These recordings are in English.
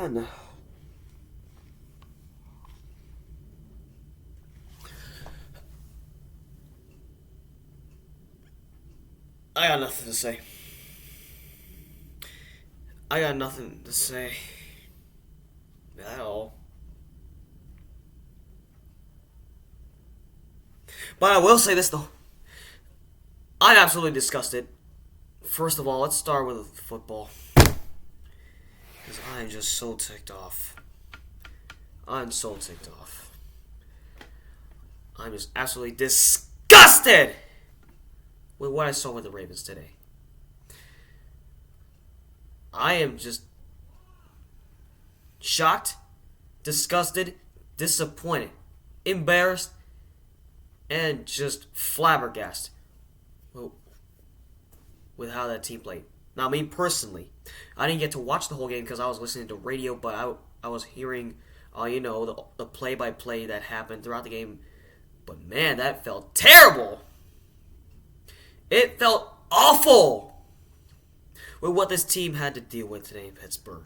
on. I got nothing to say. I got nothing to say at all. But I will say this though. I'm absolutely disgusted. First of all, let's start with football. Because I'm just so ticked off. I'm so ticked off. I'm just absolutely disgusted with what I saw with the Ravens today. I am just shocked, disgusted, disappointed, embarrassed, and just flabbergasted with how that team played. Now, me personally, I didn't get to watch the whole game because I was listening to radio, but I was hearing, the play-by-play that happened throughout the game. But man, that felt terrible. It felt awful with what this team had to deal with today in Pittsburgh.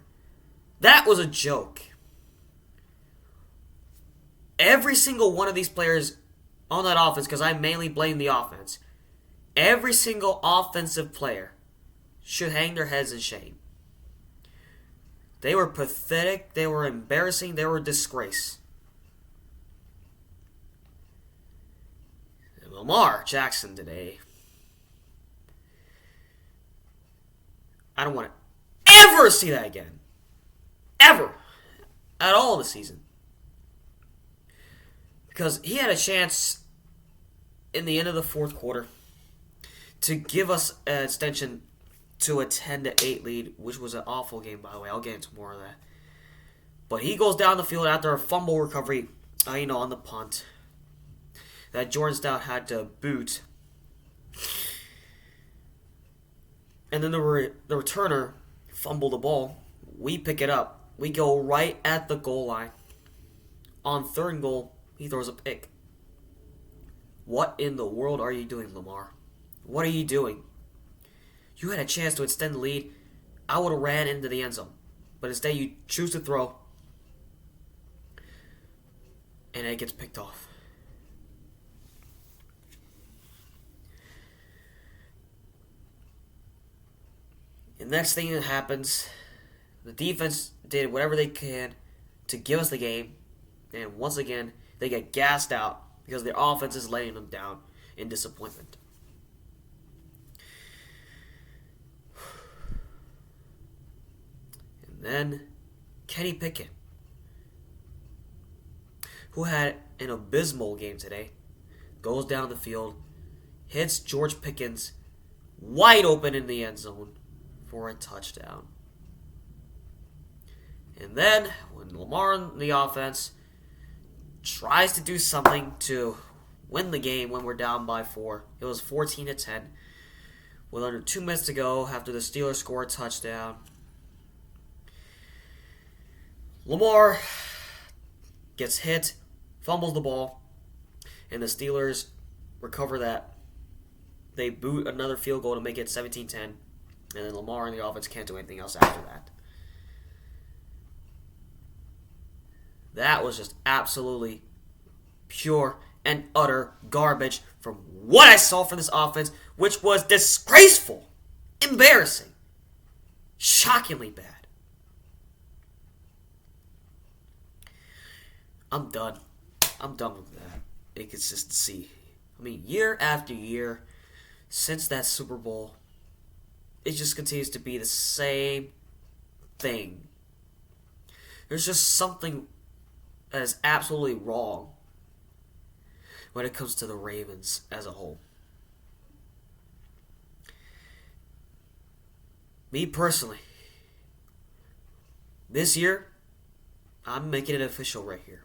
That was a joke. Every single one of these players on that offense, because I mainly blame the offense, every single offensive player should hang their heads in shame. They were pathetic, they were embarrassing, they were a disgrace. And Lamar Jackson today, I don't want to ever see that again. Ever. At all this season. Because he had a chance in the end of the fourth quarter to give us an extension to a 10-8 lead, which was an awful game, by the way. I'll get into more of that. But he goes down the field after a fumble recovery, on the punt, that Jordan Stout had to boot. And then the returner fumbled the ball. We pick it up. We go right at the goal line. On third and goal, he throws a pick. What in the world are you doing, Lamar? What are you doing? You had a chance to extend the lead. I would have ran into the end zone. But instead you choose to throw. And it gets picked off. The next thing that happens, the defense did whatever they can to give us the game. And once again, they get gassed out because their offense is letting them down in disappointment. And then Kenny Pickett, who had an abysmal game today, goes down the field, hits George Pickens wide open in the end zone for a touchdown. And then, when Lamar in the offense tries to do something to win the game when we're down by 4, it was 14-10, with under 2 minutes to go after the Steelers score a touchdown. Lamar gets hit, fumbles the ball, and the Steelers recover that. They boot another field goal to make it 17-10, and then Lamar and the offense can't do anything else after that. That was just absolutely pure and utter garbage from what I saw from this offense, which was disgraceful, embarrassing, shockingly bad. I'm done. I'm done with that inconsistency. I mean, year after year, since that Super Bowl, it just continues to be the same thing. There's just something that is absolutely wrong when it comes to the Ravens as a whole. Me personally, this year, I'm making it official right here.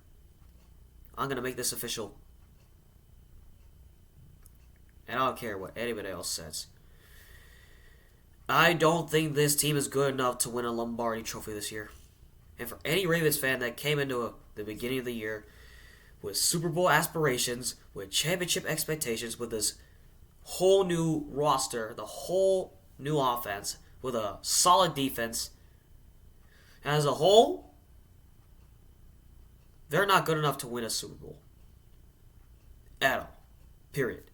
I'm going to make this official. And I don't care what anybody else says. I don't think this team is good enough to win a Lombardi trophy this year. And for any Ravens fan that came into the beginning of the year with Super Bowl aspirations, with championship expectations, with this whole new roster, the whole new offense, with a solid defense, As a whole, they're not good enough to win a Super Bowl. At all. Period.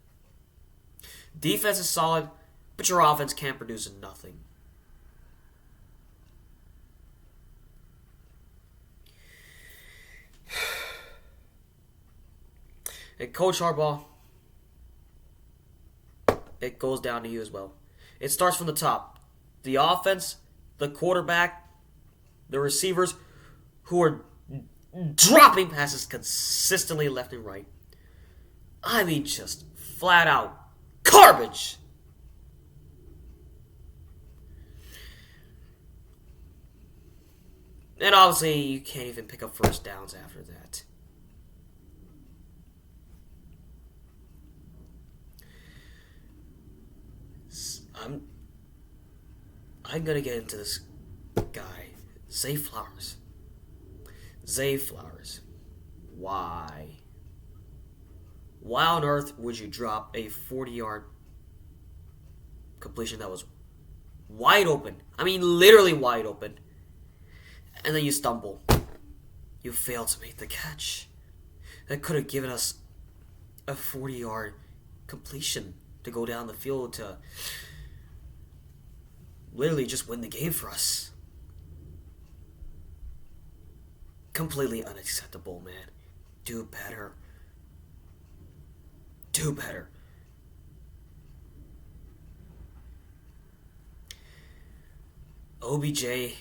Defense is solid, but your offense can't produce nothing. And Coach Harbaugh, it goes down to you as well. It starts from the top. The offense, the quarterback, the receivers who are dropping passes consistently left and right. I mean, just flat out garbage. And obviously, you can't even pick up first downs after that. I'm gonna get into this guy, Zay Flowers. Zay Flowers. Why? Why on earth would you drop a 40-yard completion that was wide open? I mean, literally wide open. And then you stumble. You fail to make the catch. That could have given us a 40-yard completion to go down the field to literally just win the game for us. Completely unacceptable, man. Do better. Do better. OBJ,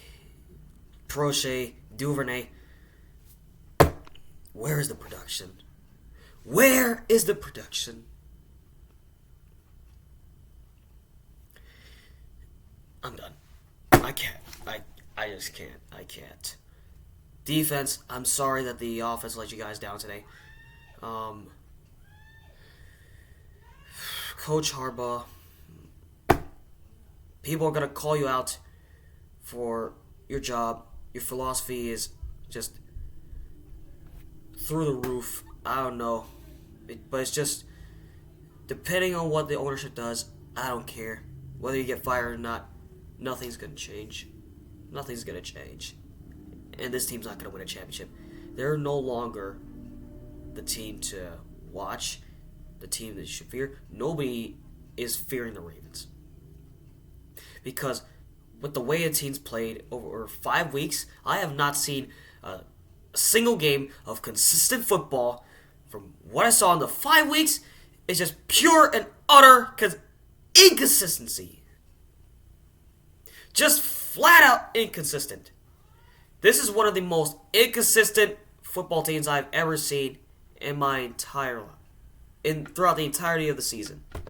Prochet, Duvernay. Where is the production? Where is the production? I'm done. I can't. I just can't. I can't. Defense, I'm sorry that the offense let you guys down today. Coach Harbaugh, people are going to call you out for your job. Your philosophy is just through the roof. I don't know. But it's just, depending on what the ownership does, I don't care. Whether you get fired or not, nothing's going to change. Nothing's going to change. And this team's not going to win a championship. They're no longer the team to watch, the team that you should fear. Nobody is fearing the Ravens. Because with the way the team's played over 5 weeks, I have not seen a single game of consistent football. From what I saw in the 5 weeks, it's just pure and utter inconsistency. Just flat out inconsistent. This is one of the most inconsistent football teams I've ever seen in my entire life, throughout the entirety of the season.